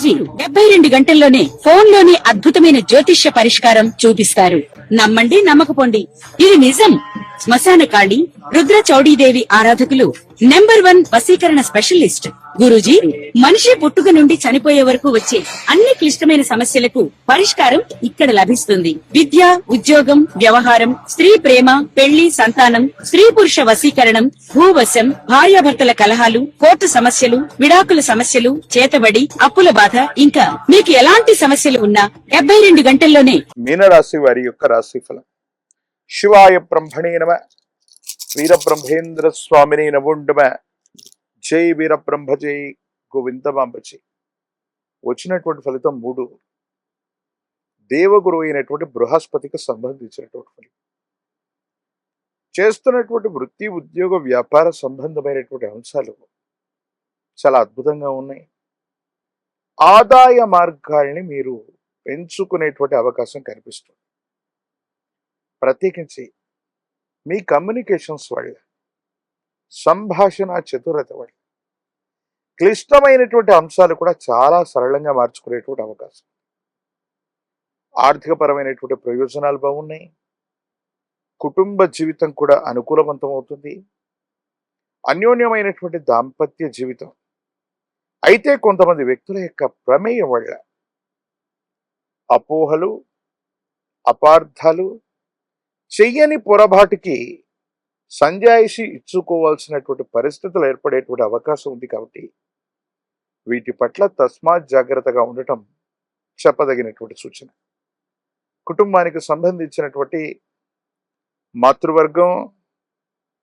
గురూజీ 72 గంటల్లోనే ఫోన్ లోని అద్భుతమైన జ్యోతిష్య పరిష్కారం చూపిస్తారు. నమ్మండి, నమ్మకపోండి, ఇది నిజం. శ్మశాన కాళి రుద్ర చౌడీదేవి ఆరాధకులు నంబర్ 1 వశీకరణ స్పెషలిస్ట్ గురూజీ. మనిషి పుట్టుక నుండి చనిపోయే వరకు వచ్చే అన్ని క్లిష్టమైన సమస్యలకు పరిష్కారం ఇక్కడ లభిస్తుంది. విద్య, ఉద్యోగం, వ్యవహారం, స్త్రీ ప్రేమ, పెళ్లి, సంతానం, స్త్రీ పురుష వశీకరణం, భూవశం, భార్యాభర్తల కలహాలు, కోర్టు సమస్యలు, విడాకుల సమస్యలు, చేతబడి, అప్పుల బాధ, ఇంకా మీకు ఎలాంటి సమస్యలు ఉన్నా 72 గంటల్లోనే. మీనరాశి వారి యొక్క రాశిఫలం. శివాయ బ్రహ్మణే నమ. వీరబ్రహ్మేంద్ర స్వామిని నమోండమ. జై వీరబ్రహ్మ జై గోవిందమాంబజీ. వచ్చినటువంటి ఫలితం 3. దేవగురు అయినటువంటి బృహస్పతికి సంబంధించినటువంటి ఫలితం. చేస్తున్నటువంటి వృత్తి, ఉద్యోగ, వ్యాపార సంబంధమైనటువంటి అంశాలు చాలా అద్భుతంగా ఉన్నాయి. ఆదాయ మార్గాల్ని మీరు పెంచుకునేటువంటి అవకాశం కనిపిస్తుంది. ప్రత్యేకించి మీ కమ్యూనికేషన్స్ వల్ల, సంభాషణ చతురత వల్ల క్లిష్టమైనటువంటి అంశాలు కూడా చాలా సరళంగా మార్చుకునేటువంటి అవకాశం. ఆర్థికపరమైనటువంటి ప్రయోజనాలు బాగున్నాయి. కుటుంబ జీవితం కూడా అనుకూలవంతం అవుతుంది. అన్యోన్యమైనటువంటి దాంపత్య జీవితం. అయితే కొంతమంది వ్యక్తుల యొక్క ప్రమేయం వల్ల అపోహలు, అపార్థాలు, చెయ్యని పొరపాటుకి సంజాయిషి ఇచ్చుకోవాల్సినటువంటి పరిస్థితులు ఏర్పడేటువంటి అవకాశం ఉంది. కాబట్టి వీటి పట్ల తస్మాత్ జాగ్రత్తగా ఉండటం చెప్పదగినటువంటి సూచన. కుటుంబానికి సంబంధించినటువంటి మాతృవర్గం,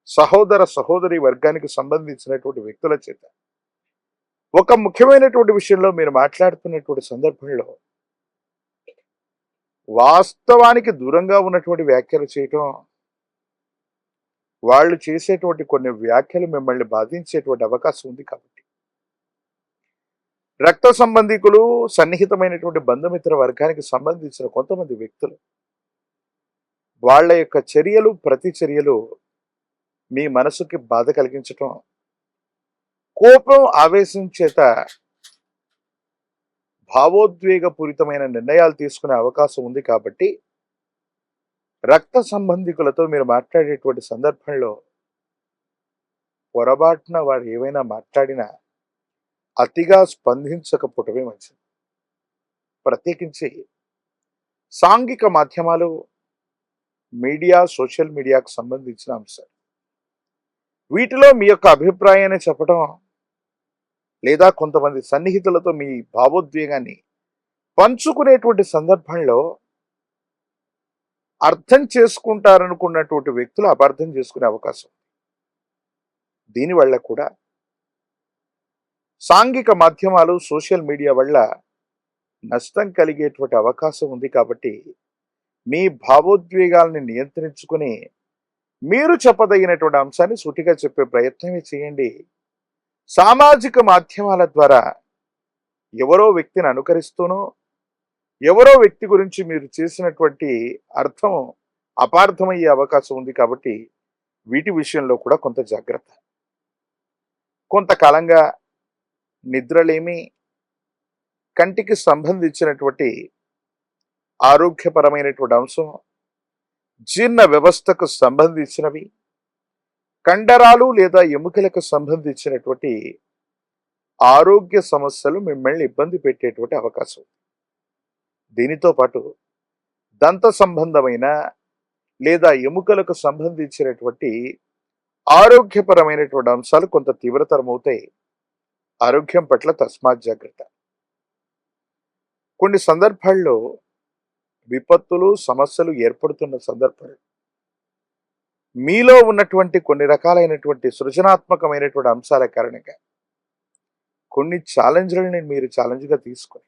సహోదర సహోదరి వర్గానికి సంబంధించినటువంటి వ్యక్తుల చేత ఒక ముఖ్యమైనటువంటి విషయంలో మీరు మాట్లాడుతున్నటువంటి సందర్భంలో వాస్తవానికి దూరంగా ఉన్నటువంటి వ్యాఖ్యలు చేయటం, వాళ్ళు చేసేటువంటి కొన్ని వ్యాఖ్యలు మిమ్మల్ని బాధించేటువంటి అవకాశం ఉంది. కాబట్టి రక్త సంబంధికులు, సన్నిహితమైనటువంటి బంధుమిత్ర వర్గానికి సంబంధించిన కొంతమంది వ్యక్తులు వాళ్ళ యొక్క చర్యలు, ప్రతిచర్యలు మీ మనసుకి బాధ కలిగించటం, కోపం, ఆవేశం చేత భావోద్వేగపూరితమైన నిర్ణయాలు తీసుకునే అవకాశం ఉంది. కాబట్టి రక్త సంబంధికులతో మీరు మాట్లాడేటువంటి సందర్భంలో పొరపాటున వారు ఏవైనా మాట్లాడినా అతిగా స్పందించకపోవటమే మంచిది. ప్రత్యేకించి సాంఘిక మాధ్యమాలు, మీడియా, సోషల్ మీడియాకు సంబంధించిన అంశాలు, వీటిలో మీ యొక్క అభిప్రాయాన్ని చెప్పడం లేదా కొంతమంది సన్నిహితులతో మీ భావోద్వేగాన్ని పంచుకునేటువంటి సందర్భంలో అర్థం చేసుకుంటారనుకున్నటువంటి వ్యక్తులు అపార్థం చేసుకునే అవకాశం. దీనివల్ల కూడా సాంఘిక మాధ్యమాలు, సోషల్ మీడియా వల్ల నష్టం కలిగేటువంటి అవకాశం ఉంది. కాబట్టి మీ భావోద్వేగాల్ని నియంత్రించుకుని మీరు చెప్పదగినటువంటి అంశాన్ని సూటిగా చెప్పే ప్రయత్నమే చేయండి. సామాజిక మాధ్యమాల ద్వారా ఎవరో వ్యక్తిని అనుకరిస్తూనో, ఎవరో వ్యక్తి గురించి మీరు చేసినటువంటి అర్థం అపార్థమయ్యే అవకాశం ఉంది. కాబట్టి వీటి విషయంలో కూడా కొంత జాగ్రత్త. కొంతకాలంగా నిద్రలేమి, కంటికి సంబంధించినటువంటి ఆరోగ్యపరమైనటువంటి అంశం, జీర్ణ వ్యవస్థకు సంబంధించినవి, కండరాలు లేదా ఎముకలకు సంబంధించినటువంటి ఆరోగ్య సమస్యలు మిమ్మల్ని ఇబ్బంది పెట్టేటువంటి అవకాశం. దీనితో పాటు దంత సంబంధమైన లేదా ఎముకలకు సంబంధించినటువంటి ఆరోగ్యపరమైనటువంటి అంశాలు కొంత తీవ్రతరమవుతాయి. ఆరోగ్యం పట్ల తస్మాత్ జాగ్రత్త. కొన్ని సందర్భాల్లో విపత్తులు, సమస్యలు ఏర్పడుతున్న సందర్భాలు మీలో ఉన్నటువంటి కొన్ని రకాలైనటువంటి సృజనాత్మకమైనటువంటి అంశాల కారణంగా కొన్ని ఛాలెంజ్లని మీరు ఛాలెంజ్గా తీసుకొని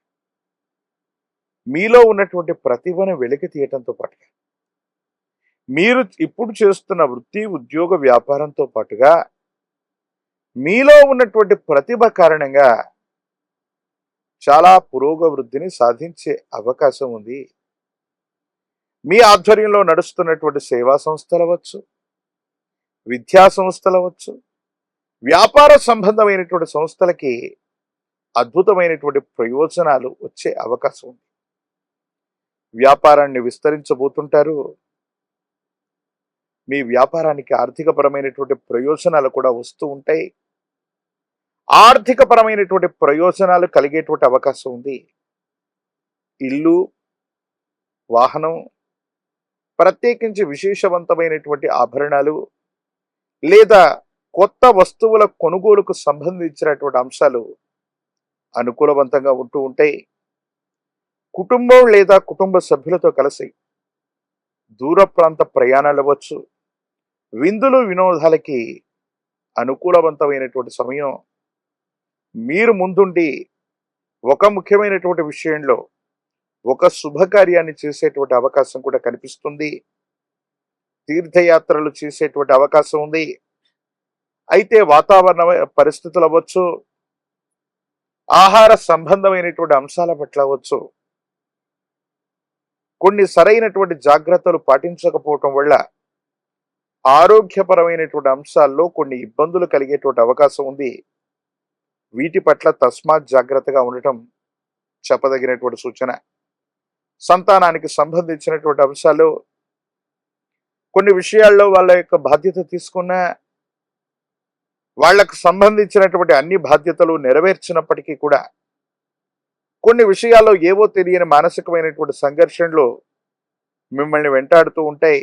మీలో ఉన్నటువంటి ప్రతిభను వెలికి తీయటంతో పాటుగా మీరు ఇప్పుడు చేస్తున్న వృత్తి, ఉద్యోగ, వ్యాపారంతో పాటుగా మీలో ఉన్నటువంటి ప్రతిభ కారణంగా చాలా పురోగవృద్ధిని సాధించే అవకాశం ఉంది. మీ ఆధ్వర్యంలో నడుస్తున్నటువంటి సేవా సంస్థలు అవ్వచ్చు, విద్యా సంస్థలు అవ్వచ్చు, వ్యాపార సంబంధమైనటువంటి సంస్థలకి అద్భుతమైనటువంటి ప్రయోజనాలు వచ్చే అవకాశం ఉంది. వ్యాపారాన్ని విస్తరించబోతుంటారు. మీ వ్యాపారానికి ఆర్థికపరమైనటువంటి ప్రయోజనాలు కూడా వస్తూ ఉంటాయి. ఆర్థికపరమైనటువంటి ప్రయోజనాలు కలిగేటువంటి అవకాశం ఉంది. ఇల్లు, వాహనం, ప్రత్యేకించి విశేషవంతమైనటువంటి ఆభరణాలు లేదా కొత్త వస్తువుల కొనుగోలుకు సంబంధించినటువంటి అంశాలు అనుకూలవంతంగా ఉంటూ ఉంటాయి. కుటుంబం లేదా కుటుంబ సభ్యులతో కలిసి దూర ప్రాంత ప్రయాణాలు అవ్వచ్చు. విందులు వినోదాలకి అనుకూలవంతమైనటువంటి సమయం. మీరు ముందుండి ఒక ముఖ్యమైనటువంటి విషయంలో ఒక శుభకార్యాన్ని చేసేటువంటి అవకాశం కూడా కనిపిస్తుంది. తీర్థయాత్రలు చేసేటువంటి అవకాశం ఉంది. అయితే వాతావరణ పరిస్థితులు అవ్వచ్చు, ఆహార సంబంధమైనటువంటి అంశాల పట్ల అవ్వచ్చు, కొన్ని సరైనటువంటి జాగ్రత్తలు పాటించకపోవటం వల్ల ఆరోగ్యపరమైనటువంటి అంశాల్లో కొన్ని ఇబ్బందులు కలిగేటువంటి అవకాశం ఉంది. వీటి పట్ల తస్మాత్ జాగ్రత్తగా ఉండటం చెప్పదగినటువంటి సూచన. సంతానానికి సంబంధించినటువంటి అంశాలు కొన్ని విషయాల్లో వాళ్ళ యొక్క బాధ్యత తీసుకున్న వాళ్లకు సంబంధించినటువంటి అన్ని బాధ్యతలు నెరవేర్చినప్పటికీ కూడా కొన్ని విషయాల్లో ఏవో తెలియని మానసికమైనటువంటి సంఘర్షణలు మిమ్మల్ని వెంటాడుతూ ఉంటాయి.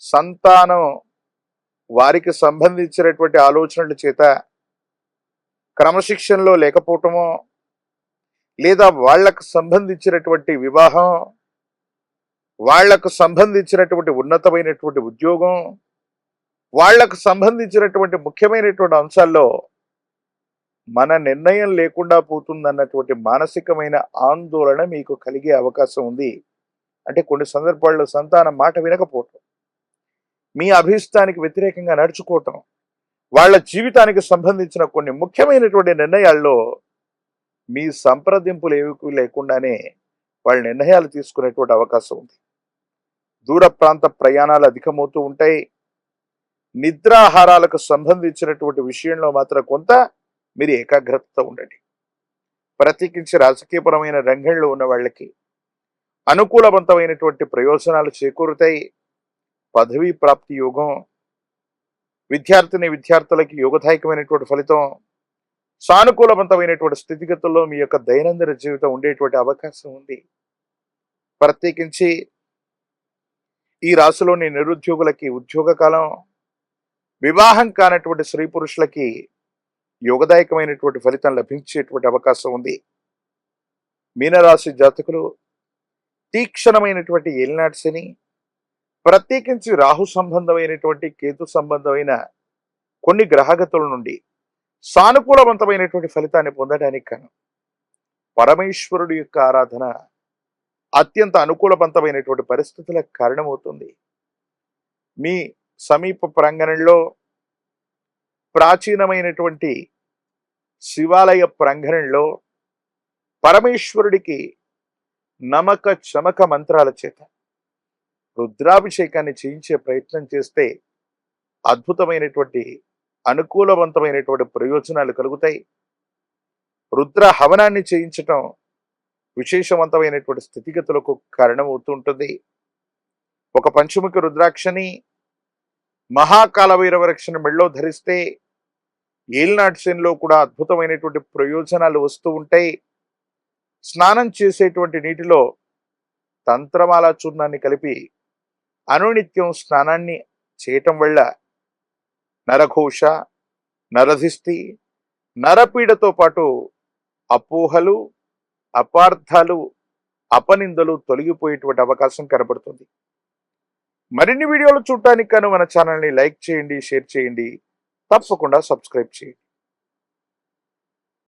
సంతానం వారికి సంబంధించినటువంటి ఆలోచనల చేత క్రమశిక్షణలో లేకపోవటమో లేదా వాళ్లకు సంబంధించినటువంటి వివాహం, వాళ్లకు సంబంధించినటువంటి ఉన్నతమైనటువంటి ఉద్యోగం, వాళ్లకు సంబంధించినటువంటి ముఖ్యమైనటువంటి అంశాల్లో మన నిర్ణయం లేకుండా పోతుందన్నటువంటి మానసికమైన ఆందోళన మీకు కలిగే అవకాశం ఉంది. అంటే కొన్ని సందర్భాల్లో సంతానం మాట వినకపోవటం, మీ అభిష్టానికి వ్యతిరేకంగా నడుచుకోవటం, వాళ్ళ జీవితానికి సంబంధించిన కొన్ని ముఖ్యమైనటువంటి నిర్ణయాల్లో మీ సంప్రదింపులు ఏవి లేకుండానే వాళ్ళ నిర్ణయాలు తీసుకునేటువంటి అవకాశం ఉంది. దూర ప్రాంత ప్రయాణాలు అధికమవుతూ ఉంటాయి. నిద్రాహారాలకు సంబంధించినటువంటి విషయంలో మాత్రం కొంత మీరు ఏకాగ్రతతో ఉండండి. ప్రత్యేకించి రాజకీయపరమైన రంగంలో ఉన్న వాళ్ళకి అనుకూలవంతమైనటువంటి ప్రయోజనాలు చేకూరుతాయి. పదవీ ప్రాప్తి యోగం, విద్యార్థులకి యోగదాయకమైనటువంటి ఫలితం, సానుకూలవంతమైనటువంటి స్థితిగతుల్లో మీ యొక్క దైనందిన జీవితం ఉండేటువంటి అవకాశం ఉంది. ప్రత్యేకించి ఈ రాశిలోని నిరుద్యోగులకి ఉద్యోగ కాలం, వివాహం కానటువంటి స్త్రీ పురుషులకి యోగదాయకమైనటువంటి ఫలితం లభించేటువంటి అవకాశం ఉంది. మీనరాశి జాతకులు తీక్షణమైనటువంటి ఏలినాటి శని, ప్రత్యేకించి రాహు సంబంధమైనటువంటి కేతు సంబంధమైన కొన్ని గ్రహగతుల నుండి సానుకూలవంతమైనటువంటి ఫలితాన్ని పొందడానికి కాను పరమేశ్వరుడి యొక్క ఆరాధన అత్యంత అనుకూలవంతమైనటువంటి పరిస్థితులకు కారణమవుతుంది. మీ సమీప ప్రాంగణంలో ప్రాచీనమైనటువంటి శివాలయ ప్రాంగణంలో పరమేశ్వరుడికి నమక చమక మంత్రాల చేత రుద్రాభిషేకాన్ని చేయించే ప్రయత్నం చేస్తే అద్భుతమైనటువంటి అనుకూలవంతమైనటువంటి ప్రయోజనాలు కలుగుతాయి. రుద్ర హవనాన్ని చేయించటం విశేషవంతమైనటువంటి స్థితిగతులకు కారణమవుతుంటుంది. ఒక పంచముఖి రుద్రాక్షని మహాకాల భైరవరక్షణ మెళ్ళో ధరిస్తే ఏలినాటి శనిలో కూడా అద్భుతమైనటువంటి ప్రయోజనాలు వస్తూ ఉంటాయి. స్నానం చేసేటువంటి నీటిలో తంత్రమాల చూర్ణాన్ని కలిపి అనునిత్యం స్నానాన్ని చేయటం వల్ల నరఘోష, నరధిష్టి, నరపీడతో పాటు అపోహలు, అపార్థాలు, అపనిందలు తొలగిపోయేటువంటి అవకాశం కనబడుతుంది. మరిన్ని వీడియోలు చూడటానికి గాను మన ఛానల్ని లైక్ చేయండి, షేర్ చేయండి, తప్పకుండా సబ్స్క్రైబ్ చేయండి.